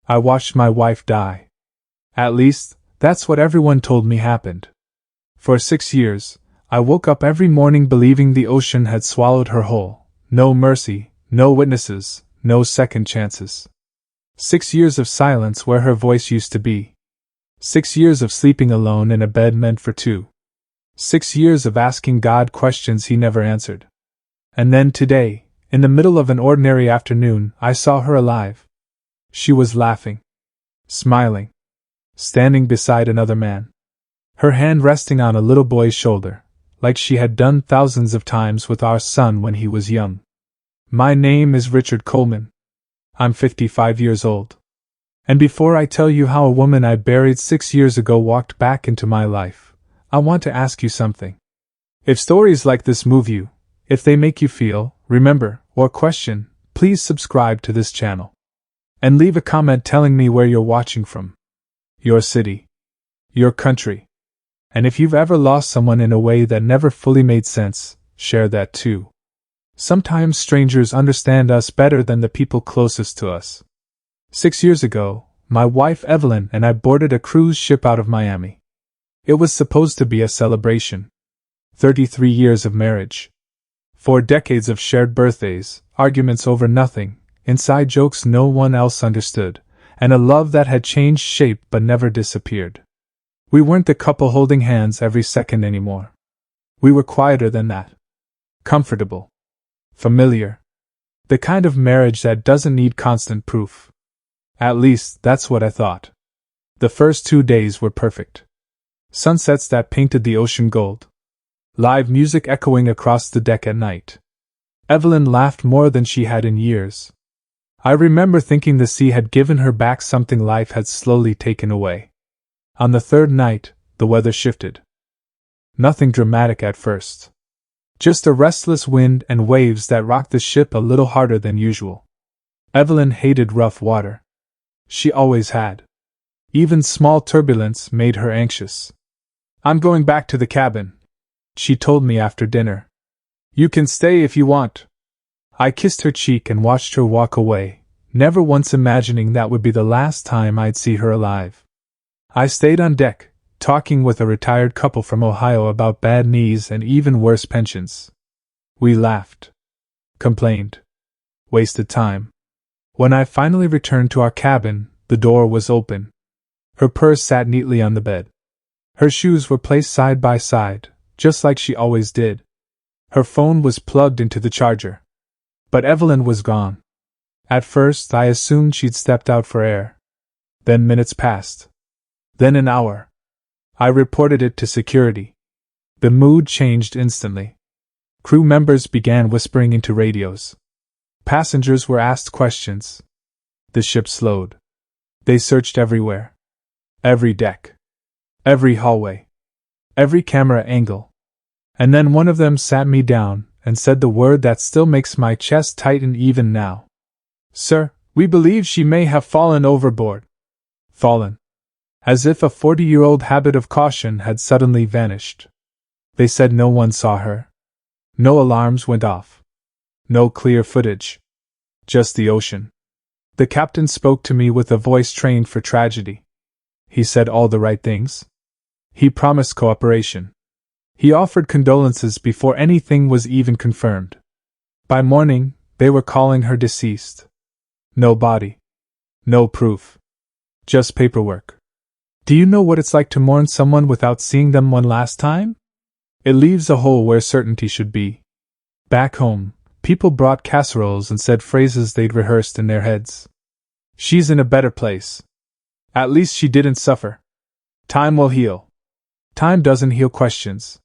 I watched my wife die. At least, that's what everyone told me happened. For 6 years, I woke up every morning believing the ocean had swallowed her whole. No mercy, no witnesses, no second chances. 6 years of silence where her voice used to be. 6 years of sleeping alone in a bed meant for two. 6 years of asking God questions he never answered. And then today, in the middle of an ordinary afternoon, I saw her alive. She was laughing. Smiling. Standing beside another man. Her hand resting on a little boy's shoulder, like she had done thousands of times with our son when he was young. My name is Richard Coleman. I'm 55 years old. And before I tell you how a woman I buried 6 years ago walked back into my life, I want to ask you something. If stories like this move you, if they make you feel, remember, or question, please subscribe to this channel. And leave a comment telling me where you're watching from. Your city. Your country. And if you've ever lost someone in a way that never fully made sense, share that too. Sometimes strangers understand us better than the people closest to us. 6 years ago, my wife Evelyn and I boarded a cruise ship out of Miami. It was supposed to be a celebration. 33 years of marriage. 4 decades of shared birthdays, arguments over nothing, inside jokes no one else understood, and a love that had changed shape but never disappeared. We weren't the couple holding hands every second anymore. We were quieter than that. Comfortable. Familiar. The kind of marriage that doesn't need constant proof. At least, that's what I thought. The first 2 days were perfect. Sunsets that painted the ocean gold. Live music echoing across the deck at night. Evelyn laughed more than she had in years. I remember thinking the sea had given her back something life had slowly taken away. On the third night, the weather shifted. Nothing dramatic at first. Just a restless wind and waves that rocked the ship a little harder than usual. Evelyn hated rough water. She always had. Even small turbulence made her anxious. "I'm going back to the cabin," she told me after dinner. "You can stay if you want." I kissed her cheek and watched her walk away, never once imagining that would be the last time I'd see her alive. I stayed on deck, talking with a retired couple from Ohio about bad knees and even worse pensions. We laughed. Complained. Wasted time. When I finally returned to our cabin, the door was open. Her purse sat neatly on the bed. Her shoes were placed side by side, just like she always did. Her phone was plugged into the charger. But Evelyn was gone. At first I assumed she'd stepped out for air. Then minutes passed. Then an hour. I reported it to security. The mood changed instantly. Crew members began whispering into radios. Passengers were asked questions. The ship slowed. They searched everywhere. Every deck. Every hallway. Every camera angle. And then one of them sat me down and said the word that still makes my chest tighten even now. "Sir, we believe she may have fallen overboard." Fallen. As if a 40-year-old habit of caution had suddenly vanished. They said no one saw her. No alarms went off. No clear footage. Just the ocean. The captain spoke to me with a voice trained for tragedy. He said all the right things. He promised cooperation. He offered condolences before anything was even confirmed. By morning, they were calling her deceased. No body. No proof. Just paperwork. Do you know what it's like to mourn someone without seeing them one last time? It leaves a hole where certainty should be. Back home, people brought casseroles and said phrases they'd rehearsed in their heads. "She's in a better place. At least she didn't suffer. Time will heal." Time doesn't heal questions.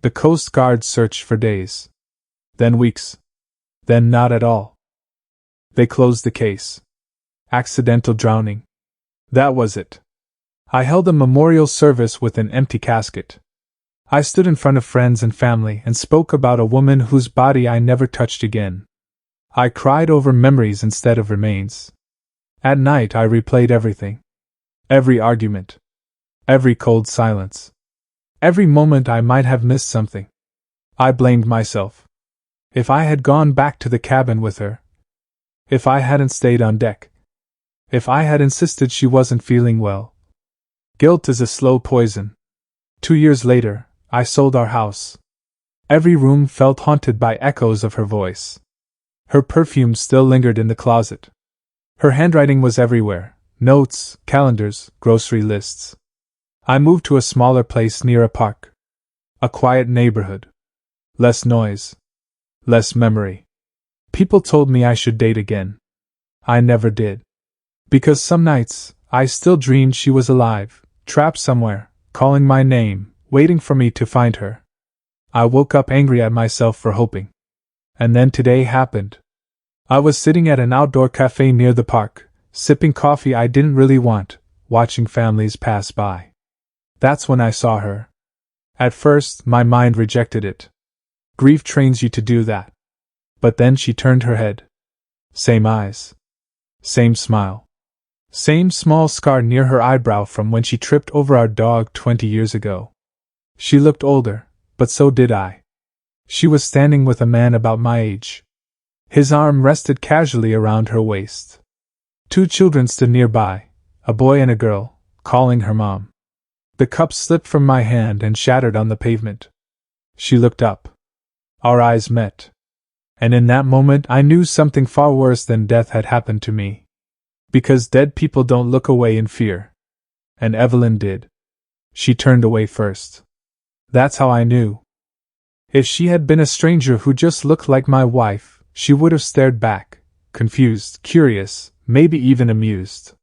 The Coast Guard searched for days. Then weeks. Then not at all. They closed the case. Accidental drowning. That was it. I held a memorial service with an empty casket. I stood in front of friends and family and spoke about a woman whose body I never touched again. I cried over memories instead of remains. At night I replayed everything. Every argument. Every cold silence. Every moment I might have missed something. I blamed myself. If I had gone back to the cabin with her. If I hadn't stayed on deck. If I had insisted she wasn't feeling well. Guilt is a slow poison. 2 years later, I sold our house. Every room felt haunted by echoes of her voice. Her perfume still lingered in the closet. Her handwriting was everywhere: notes, calendars, grocery lists. I moved to a smaller place near a park. A quiet neighborhood. Less noise. Less memory. People told me I should date again. I never did. Because some nights, I still dreamed she was alive, trapped somewhere, calling my name, waiting for me to find her. I woke up angry at myself for hoping. And then today happened. I was sitting at an outdoor cafe near the park, sipping coffee I didn't really want, watching families pass by. That's when I saw her. At first, my mind rejected it. Grief trains you to do that. But then she turned her head. Same eyes. Same smile. Same small scar near her eyebrow from when she tripped over our dog 20 years ago. She looked older, but so did I. She was standing with a man about my age. His arm rested casually around her waist. 2 children stood nearby, a boy and a girl, calling her mom. The cup slipped from my hand and shattered on the pavement. She looked up. Our eyes met. And in that moment I knew something far worse than death had happened to me. Because dead people don't look away in fear. And Evelyn did. She turned away first. That's how I knew. If she had been a stranger who just looked like my wife, she would have stared back, confused, curious, maybe even amused.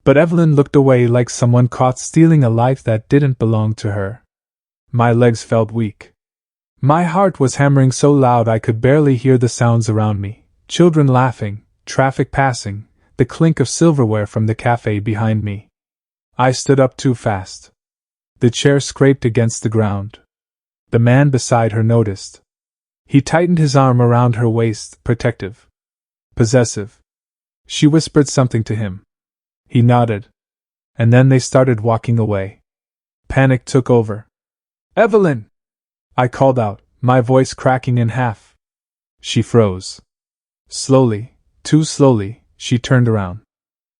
But Evelyn looked away like someone caught stealing a life that didn't belong to her. My legs felt weak. My heart was hammering so loud I could barely hear the sounds around me: children laughing, traffic passing, the clink of silverware from the cafe behind me. I stood up too fast. The chair scraped against the ground. The man beside her noticed. He tightened his arm around her waist, protective. Possessive. She whispered something to him. He nodded. And then they started walking away. Panic took over. "Evelyn!" I called out, my voice cracking in half. She froze. Slowly, too slowly, she turned around.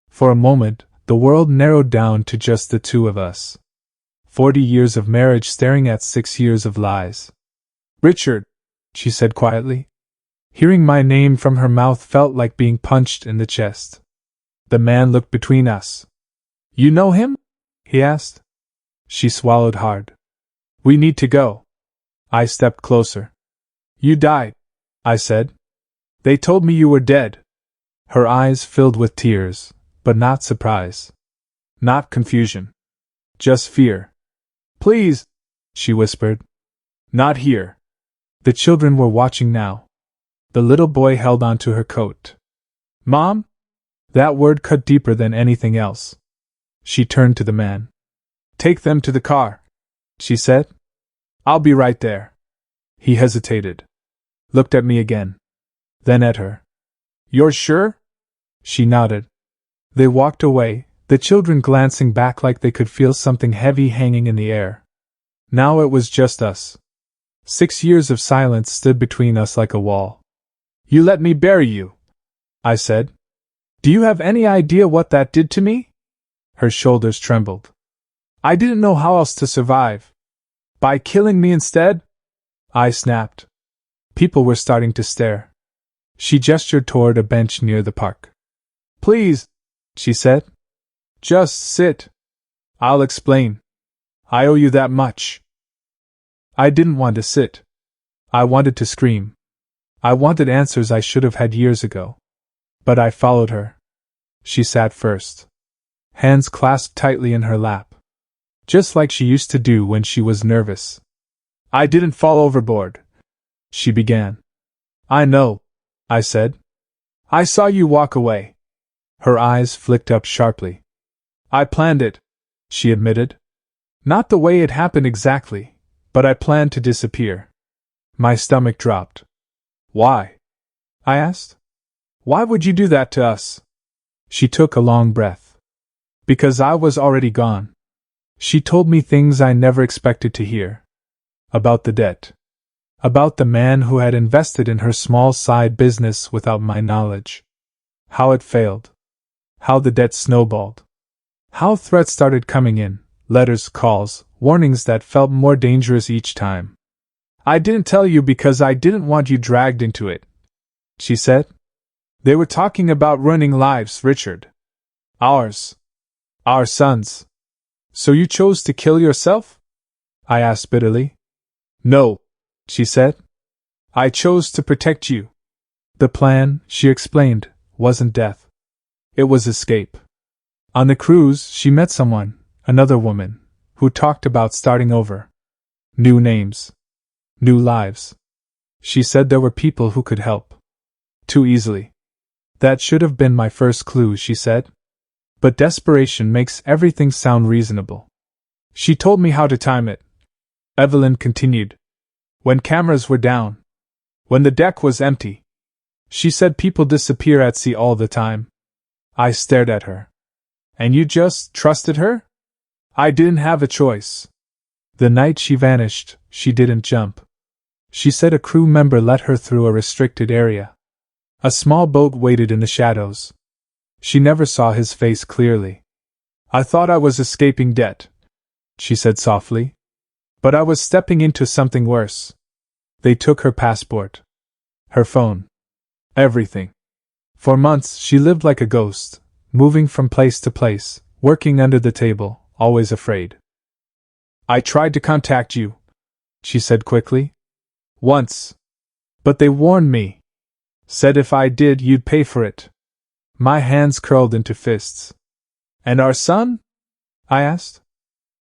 For a moment, the world narrowed down to just the two of us. 40 years of marriage staring at 6 years of lies. "Richard," she said quietly. Hearing my name from her mouth felt like being punched in the chest. The man looked between us. "You know him?" he asked. She swallowed hard. "We need to go." I stepped closer. "You died," I said. "They told me you were dead." Her eyes filled with tears, but not surprise. Not confusion. Just fear. "Please," she whispered. "Not here." The children were watching now. The little boy held onto her coat. "Mom?" That word cut deeper than anything else. She turned to the man. "Take them to the car," she said. "I'll be right there." He hesitated. Looked at me again. Then at her. "You're sure?" She nodded. They walked away, the children glancing back like they could feel something heavy hanging in the air. Now it was just us. 6 years of silence stood between us like a wall. "You let me bury you," I said. "Do you have any idea what that did to me?" Her shoulders trembled. "I didn't know how else to survive." "By killing me instead?" I snapped. People were starting to stare. She gestured toward a bench near the park. "Please," she said. "Just sit. I'll explain. I owe you that much." I didn't want to sit. I wanted to scream. I wanted answers I should have had years ago. But I followed her. She sat first. Hands clasped tightly in her lap. Just like she used to do when she was nervous. "I didn't fall overboard," she began. "I know," I said. "I saw you walk away." Her eyes flicked up sharply. "I planned it," she admitted. "Not the way it happened exactly, but I planned to disappear." My stomach dropped. "Why?" I asked. "Why would you do that to us?" She took a long breath. "Because I was already gone." She told me things I never expected to hear. About the debt. About the man who had invested in her small side business without my knowledge. How it failed. How the debt snowballed. How threats started coming in, letters, calls, warnings that felt more dangerous each time. I didn't tell you because I didn't want you dragged into it, she said. They were talking about ruining lives, Richard. Ours. Our sons. So you chose to kill yourself? I asked bitterly. No, she said. I chose to protect you. The plan, she explained, wasn't death. It was escape. On the cruise, she met someone, another woman, who talked about starting over. New names. New lives. She said there were people who could help. Too easily. That should have been my first clue, she said. But desperation makes everything sound reasonable. She told me how to time it. Evelyn continued. When cameras were down. When the deck was empty. She said people disappear at sea all the time. I stared at her. And you just trusted her? I didn't have a choice. The night she vanished, she didn't jump. She said a crew member let her through a restricted area. A small boat waited in the shadows. She never saw his face clearly. I thought I was escaping debt, she said softly. But I was stepping into something worse. They took her passport. Her phone. Everything. For months she lived like a ghost, moving from place to place, working under the table, always afraid. I tried to contact you, she said quickly. Once. But they warned me. Said if I did, you'd pay for it. My hands curled into fists. And our son? I asked.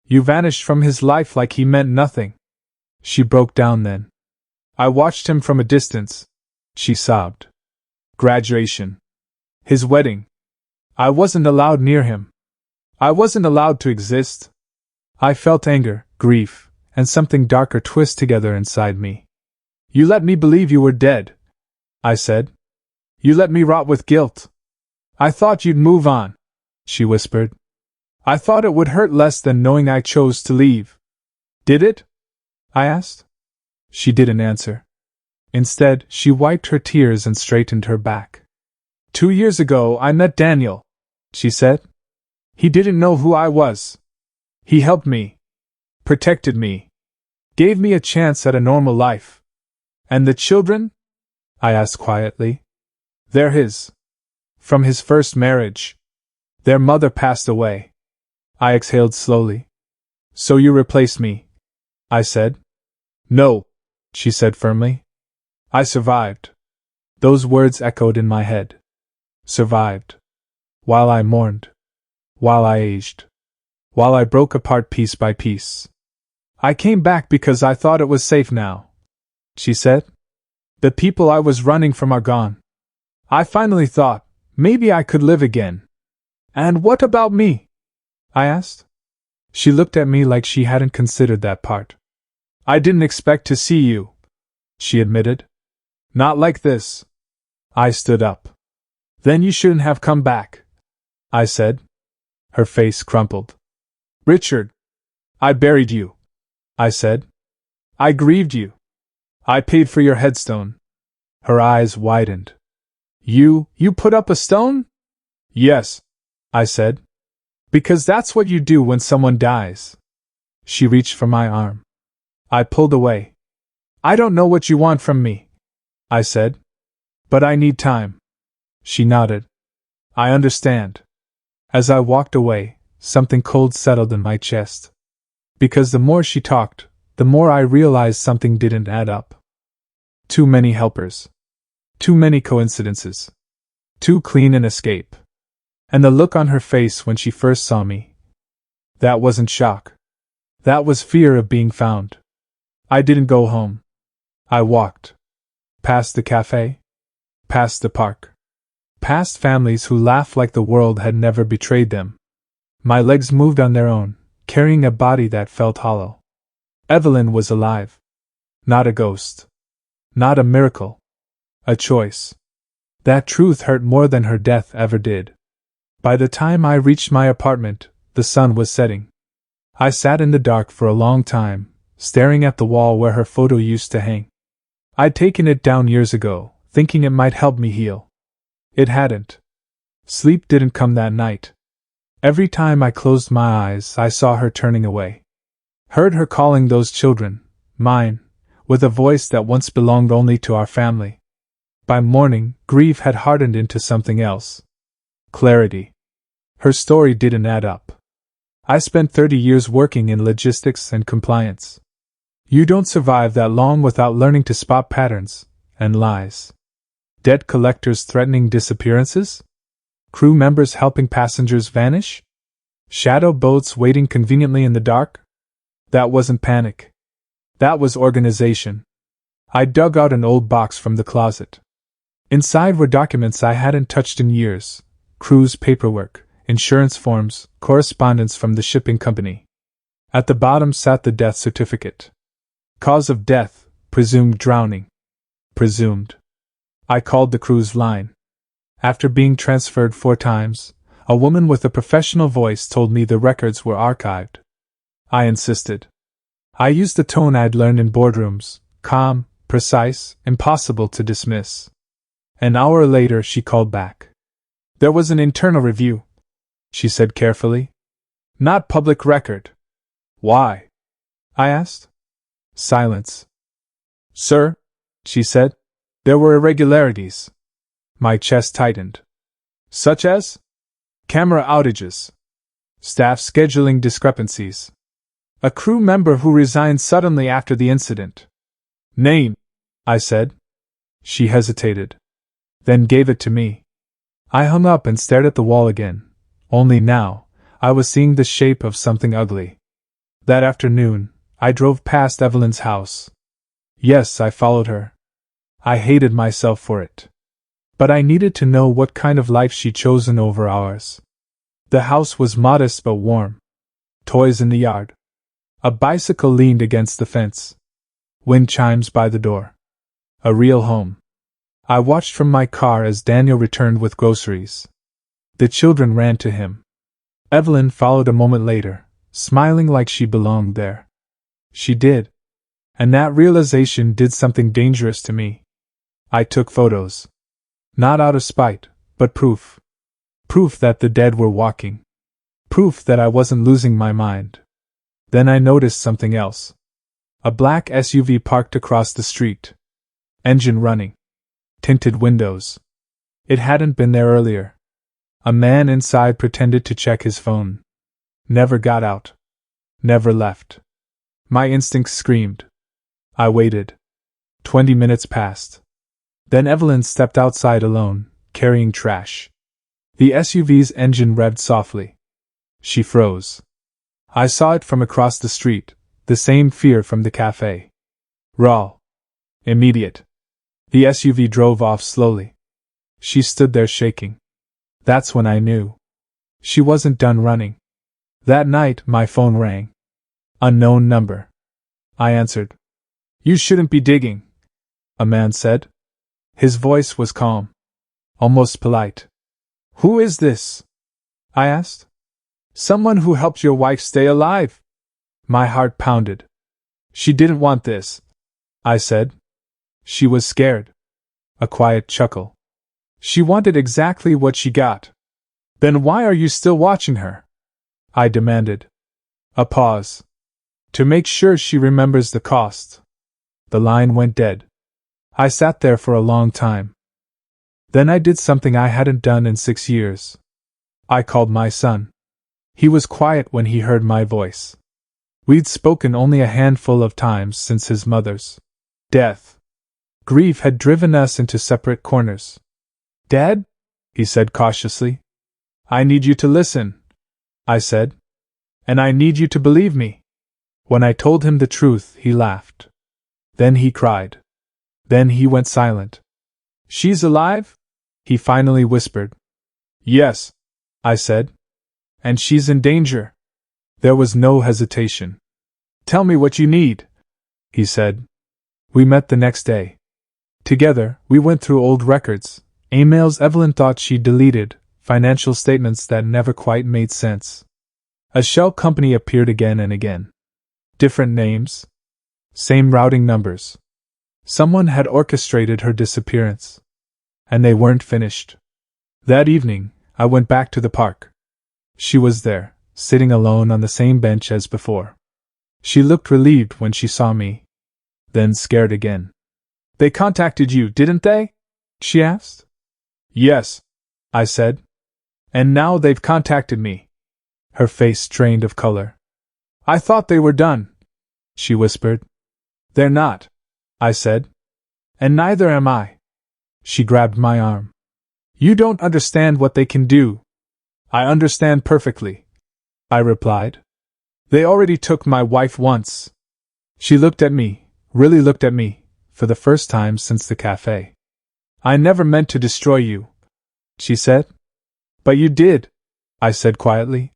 You vanished from his life like he meant nothing. She broke down then. I watched him from a distance, she sobbed. Graduation. His wedding. I wasn't allowed near him. I wasn't allowed to exist. I felt anger, grief, and something darker twist together inside me. You let me believe you were dead, I said. You let me rot with guilt. I thought you'd move on, she whispered. I thought it would hurt less than knowing I chose to leave. Did it? I asked. She didn't answer. Instead, she wiped her tears and straightened her back. 2 years ago I met Daniel, she said. He didn't know who I was. He helped me. Protected me. Gave me a chance at a normal life. And the children? I asked quietly. They're his. From his first marriage. Their mother passed away. I exhaled slowly. So you replaced me, I said. No, she said firmly. I survived. Those words echoed in my head. Survived. While I mourned. While I aged. While I broke apart piece by piece. I came back because I thought it was safe now, she said. The people I was running from are gone. I finally thought, maybe I could live again. And what about me? I asked. She looked at me like she hadn't considered that part. I didn't expect to see you, she admitted. Not like this. I stood up. Then you shouldn't have come back, I said. Her face crumpled. Richard, I buried you, I said. I grieved you. I paid for your headstone. Her eyes widened. You put up a stone? Yes, I said. Because that's what you do when someone dies. She reached for my arm. I pulled away. I don't know what you want from me, I said. But I need time. She nodded. I understand. As I walked away, something cold settled in my chest. Because the more she talked, the more I realized something didn't add up. Too many helpers. Too many coincidences. Too clean an escape. And the look on her face when she first saw me. That wasn't shock. That was fear of being found. I didn't go home. I walked. Past the cafe. Past the park. Past families who laughed like the world had never betrayed them. My legs moved on their own, carrying a body that felt hollow. Evelyn was alive. Not a ghost. Not a miracle. A choice. That truth hurt more than her death ever did. By the time I reached my apartment, the sun was setting. I sat in the dark for a long time, staring at the wall where her photo used to hang. I'd taken it down years ago, thinking it might help me heal. It hadn't. Sleep didn't come that night. Every time I closed my eyes, I saw her turning away. Heard her calling those children, mine, with a voice that once belonged only to our family. By morning, grief had hardened into something else. Clarity. Her story didn't add up. I spent 30 years working in logistics and compliance. You don't survive that long without learning to spot patterns and lies. Debt collectors threatening disappearances? Crew members helping passengers vanish? Shadow boats waiting conveniently in the dark? That wasn't panic. That was organization. I dug out an old box from the closet. Inside were documents I hadn't touched in years: cruise paperwork, insurance forms, correspondence from the shipping company. At the bottom sat the death certificate. Cause of death: presumed drowning. Presumed. I called the cruise line. After being transferred 4 times, a woman with a professional voice told me the records were archived. I insisted. I used the tone I'd learned in boardrooms: calm, precise, impossible to dismiss. An hour later she called back. There was an internal review, she said carefully. Not public record. Why? I asked. Silence. Sir, she said, there were irregularities. My chest tightened. Such as? Camera outages. Staff scheduling discrepancies. A crew member who resigned suddenly after the incident. Name, I said. She hesitated. Then gave it to me. I hung up and stared at the wall again, only now, I was seeing the shape of something ugly. That afternoon, I drove past Evelyn's house. Yes, I followed her. I hated myself for it. But I needed to know what kind of life she'd chosen over ours. The house was modest but warm. Toys in the yard. A bicycle leaned against the fence. Wind chimes by the door. A real home. I watched from my car as Daniel returned with groceries. The children ran to him. Evelyn followed a moment later, smiling like she belonged there. She did. And that realization did something dangerous to me. I took photos. Not out of spite, but proof. Proof that the dead were walking. Proof that I wasn't losing my mind. Then I noticed something else. A black SUV parked across the street. Engine running. Tinted windows. It hadn't been there earlier. A man inside pretended to check his phone. Never got out. Never left. My instincts screamed. I waited. 20 minutes passed. Then Evelyn stepped outside alone, carrying trash. The SUV's engine revved softly. She froze. I saw it from across the street, the same fear from the cafe. Raw. Immediate. The SUV drove off slowly. She stood there shaking. That's when I knew. She wasn't done running. That night, my phone rang. Unknown number. I answered. You shouldn't be digging, a man said. His voice was calm. Almost polite. Who is this? I asked. Someone who helped your wife stay alive. My heart pounded. She didn't want this, I said. She was scared. A quiet chuckle. She wanted exactly what she got. Then why are you still watching her? I demanded. A pause. To make sure she remembers the cost. The line went dead. I sat there for a long time. Then I did something I hadn't done in 6 years. I called my son. He was quiet when he heard my voice. We'd spoken only a handful of times since his mother's death. Grief had driven us into separate corners. Dad? He said cautiously. I need you to listen, I said. And I need you to believe me. When I told him the truth, he laughed. Then he cried. Then he went silent. She's alive? He finally whispered. Yes, I said. And she's in danger. There was no hesitation. Tell me what you need, he said. We met the next day. Together, we went through old records, emails Evelyn thought she'd deleted, financial statements that never quite made sense. A shell company appeared again and again. Different names. Same routing numbers. Someone had orchestrated her disappearance. And they weren't finished. That evening, I went back to the park. She was there, sitting alone on the same bench as before. She looked relieved when she saw me, then scared again. They contacted you, didn't they? She asked. Yes, I said. And now they've contacted me. Her face drained of color. I thought they were done, she whispered. They're not, I said. And neither am I. She grabbed my arm. You don't understand what they can do. I understand perfectly, I replied. They already took my wife once. She looked at me, really looked at me, for the first time since the cafe. I never meant to destroy you, she said. But you did, I said quietly.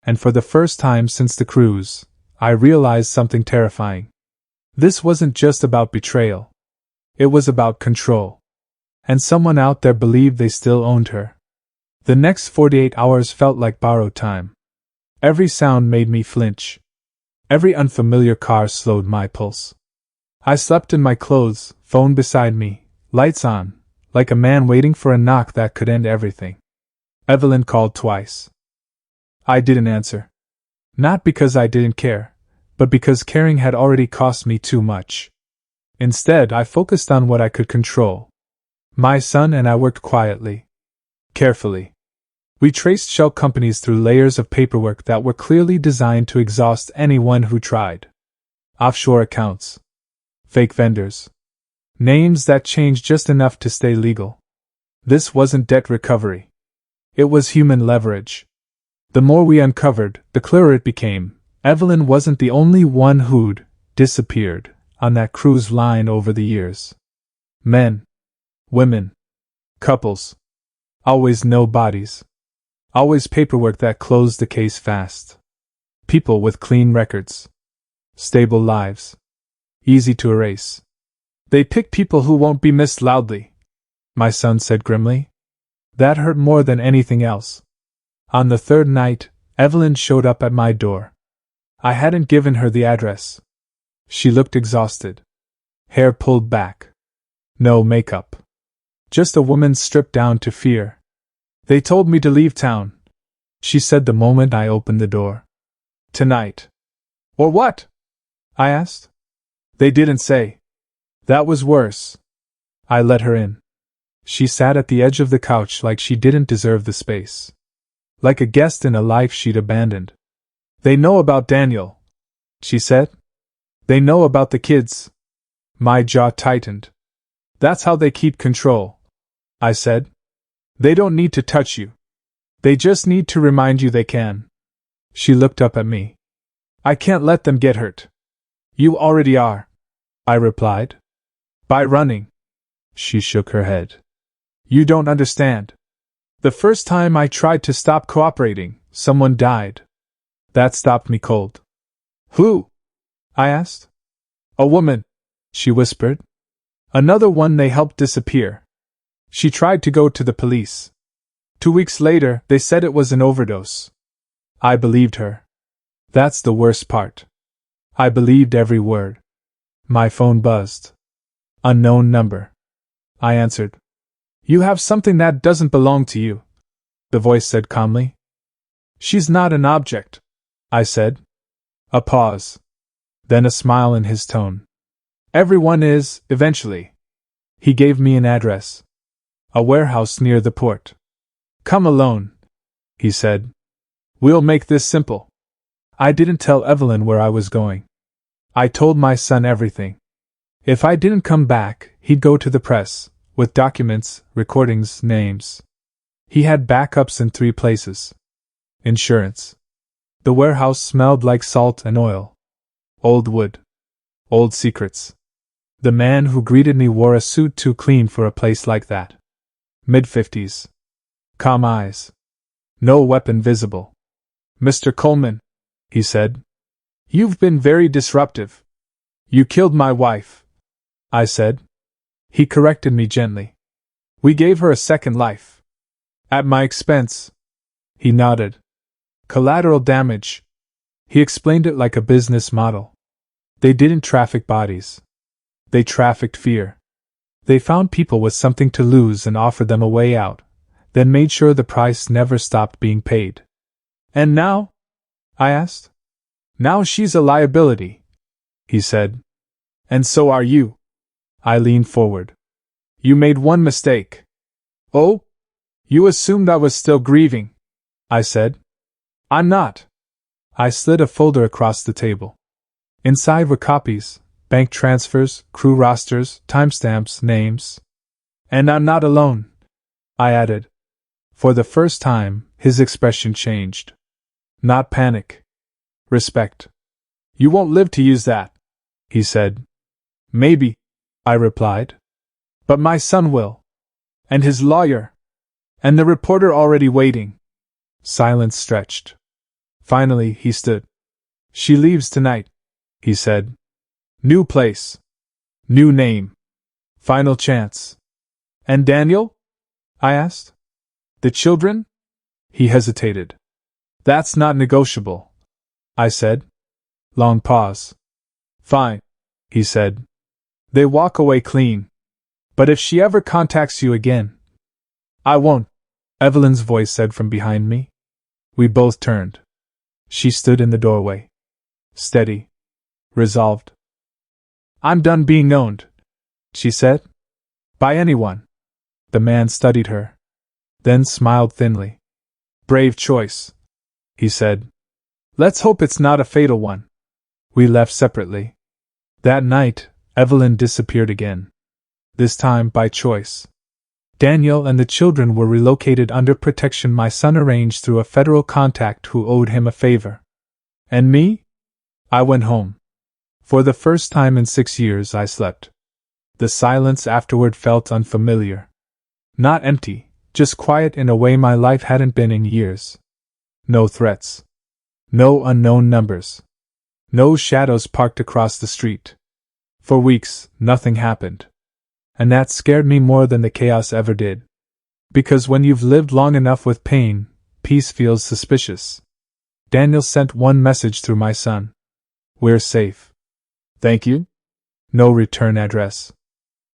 And for the first time since the cruise, I realized something terrifying. This wasn't just about betrayal. It was about control. And someone out there believed they still owned her. The next 48 hours felt like borrowed time. Every sound made me flinch. Every unfamiliar car slowed my pulse. I slept in my clothes, phone beside me, lights on, like a man waiting for a knock that could end everything. Evelyn called twice. I didn't answer. Not because I didn't care, but because caring had already cost me too much. Instead, I focused on what I could control. My son and I worked quietly, carefully. We traced shell companies through layers of paperwork that were clearly designed to exhaust anyone who tried. Offshore accounts. Fake vendors. Names that changed just enough to stay legal. This wasn't debt recovery. It was human leverage. The more we uncovered, the clearer it became. Evelyn wasn't the only one who'd disappeared on that cruise line over the years. Men. Women. Couples. Always no bodies. Always paperwork that closed the case fast. People with clean records. Stable lives. Easy to erase. They pick people who won't be missed loudly, my son said grimly. That hurt more than anything else. On the third night, Evelyn showed up at my door. I hadn't given her the address. She looked exhausted. Hair pulled back. No makeup. Just a woman stripped down to fear. They told me to leave town, she said the moment I opened the door. Tonight. Or what? I asked. They didn't say. That was worse. I let her in. She sat at the edge of the couch like she didn't deserve the space. Like a guest in a life she'd abandoned. They know about Daniel, she said. They know about the kids. My jaw tightened. That's how they keep control, I said. They don't need to touch you. They just need to remind you they can. She looked up at me. I can't let them get hurt. You already are, I replied. By running. She shook her head. You don't understand. The first time I tried to stop cooperating, someone died. That stopped me cold. Who? I asked. A woman, she whispered. Another one they helped disappear. She tried to go to the police. 2 weeks later, they said it was an overdose. I believed her. That's the worst part. I believed every word. My phone buzzed. Unknown number. I answered. You have something that doesn't belong to you, the voice said calmly. She's not an object, I said. A pause. Then a smile in his tone. Everyone is, eventually. He gave me an address. A warehouse near the port. Come alone, he said. We'll make this simple. I didn't tell Evelyn where I was going. I told my son everything. If I didn't come back, he'd go to the press, with documents, recordings, names. He had backups in 3 places. Insurance. The warehouse smelled like salt and oil. Old wood. Old secrets. The man who greeted me wore a suit too clean for a place like that. Mid-50s. Calm eyes. No weapon visible. Mr. Coleman, he said. You've been very disruptive. You killed my wife, I said. He corrected me gently. We gave her a second life. At my expense. He nodded. Collateral damage. He explained it like a business model. They didn't traffic bodies. They trafficked fear. They found people with something to lose and offered them a way out. then made sure the price never stopped being paid. And now? I asked. Now she's a liability, he said. And so are you. I leaned forward. You made one mistake. Oh? You assumed I was still grieving, I said. I'm not. I slid a folder across the table. Inside were copies, bank transfers, crew rosters, timestamps, names. And I'm not alone, I added. For the first time, his expression changed. Not panic. Respect. You won't live to use that, he said. Maybe, I replied. But my son will. And his lawyer. And the reporter already waiting. Silence stretched. Finally, he stood. She leaves tonight, he said. New place. New name. Final chance. And Daniel? I asked. The children? He hesitated. That's not negotiable, I said. Long pause. Fine, he said. They walk away clean. But if she ever contacts you again... I won't, Evelyn's voice said from behind me. We both turned. She stood in the doorway. Steady. Resolved. I'm done being owned, she said. By anyone. The man studied her. Then smiled thinly. Brave choice, he said. Let's hope it's not a fatal one. We left separately. That night, Evelyn disappeared again. This time by choice. Daniel and the children were relocated under protection my son arranged through a federal contact who owed him a favor. And me? I went home. For the first time in 6 years I slept. The silence afterward felt unfamiliar. Not empty, just quiet in a way my life hadn't been in years. No threats. No unknown numbers. No shadows parked across the street. For weeks, nothing happened. And that scared me more than the chaos ever did. Because when you've lived long enough with pain, peace feels suspicious. Daniel sent one message through my son. We're safe. Thank you? No return address.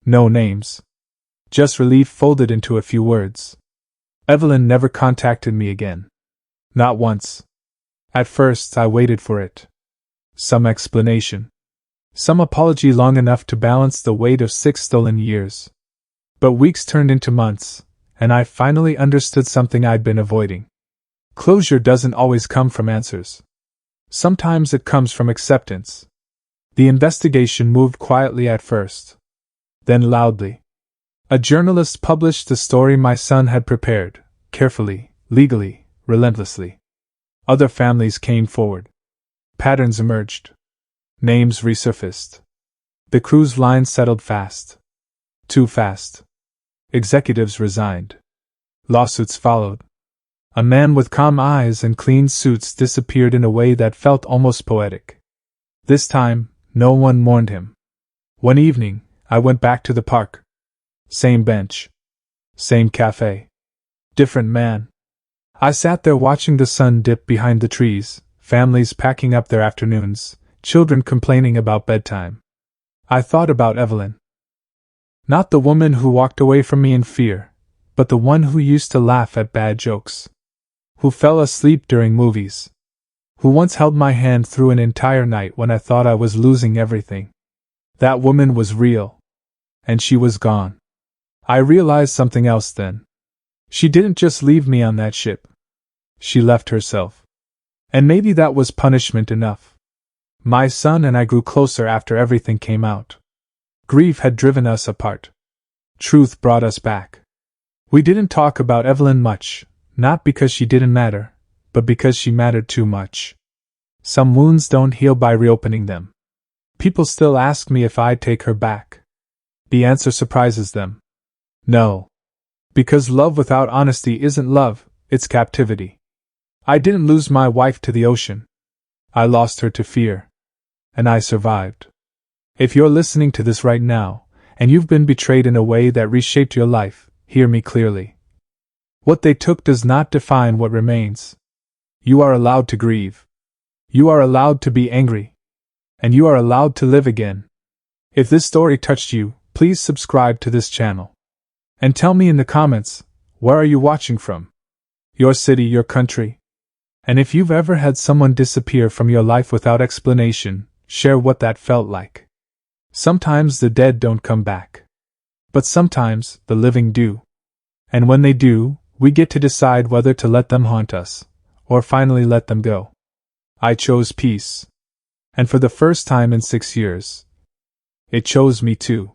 No names. Just relief folded into a few words. Evelyn never contacted me again. Not once. At first I waited for it. Some explanation. Some apology long enough to balance the weight of 6 stolen years. But weeks turned into months, and I finally understood something I'd been avoiding. Closure doesn't always come from answers. Sometimes it comes from acceptance. The investigation moved quietly at first. Then loudly. A journalist published the story my son had prepared, carefully, legally, relentlessly. Other families came forward. Patterns emerged. Names resurfaced. The crew's line settled fast. Too fast. Executives resigned. Lawsuits followed. A man with calm eyes and clean suits disappeared in a way that felt almost poetic. This time, no one mourned him. One evening, I went back to the park. Same bench. Same cafe. Different man. I sat there watching the sun dip behind the trees, families packing up their afternoons, children complaining about bedtime. I thought about Evelyn. Not the woman who walked away from me in fear, but the one who used to laugh at bad jokes. Who fell asleep during movies. Who once held my hand through an entire night when I thought I was losing everything. That woman was real. And she was gone. I realized something else then. She didn't just leave me on that ship. She left herself. And maybe that was punishment enough. My son and I grew closer after everything came out. Grief had driven us apart. Truth brought us back. We didn't talk about Evelyn much, not because she didn't matter, but because she mattered too much. Some wounds don't heal by reopening them. People still ask me if I'd take her back. The answer surprises them. No. Because love without honesty isn't love, it's captivity. I didn't lose my wife to the ocean. I lost her to fear. And I survived. If you're listening to this right now, and you've been betrayed in a way that reshaped your life, hear me clearly. What they took does not define what remains. You are allowed to grieve. You are allowed to be angry. And you are allowed to live again. If this story touched you, please subscribe to this channel. And tell me in the comments, Where are you watching from? Your city, your country? And if you've ever had someone disappear from your life without explanation, share what that felt like. Sometimes the dead don't come back. But sometimes the living do. And when they do, we get to decide whether to let them haunt us, or finally let them go. I chose peace. And for the first time in 6 years, it chose me too.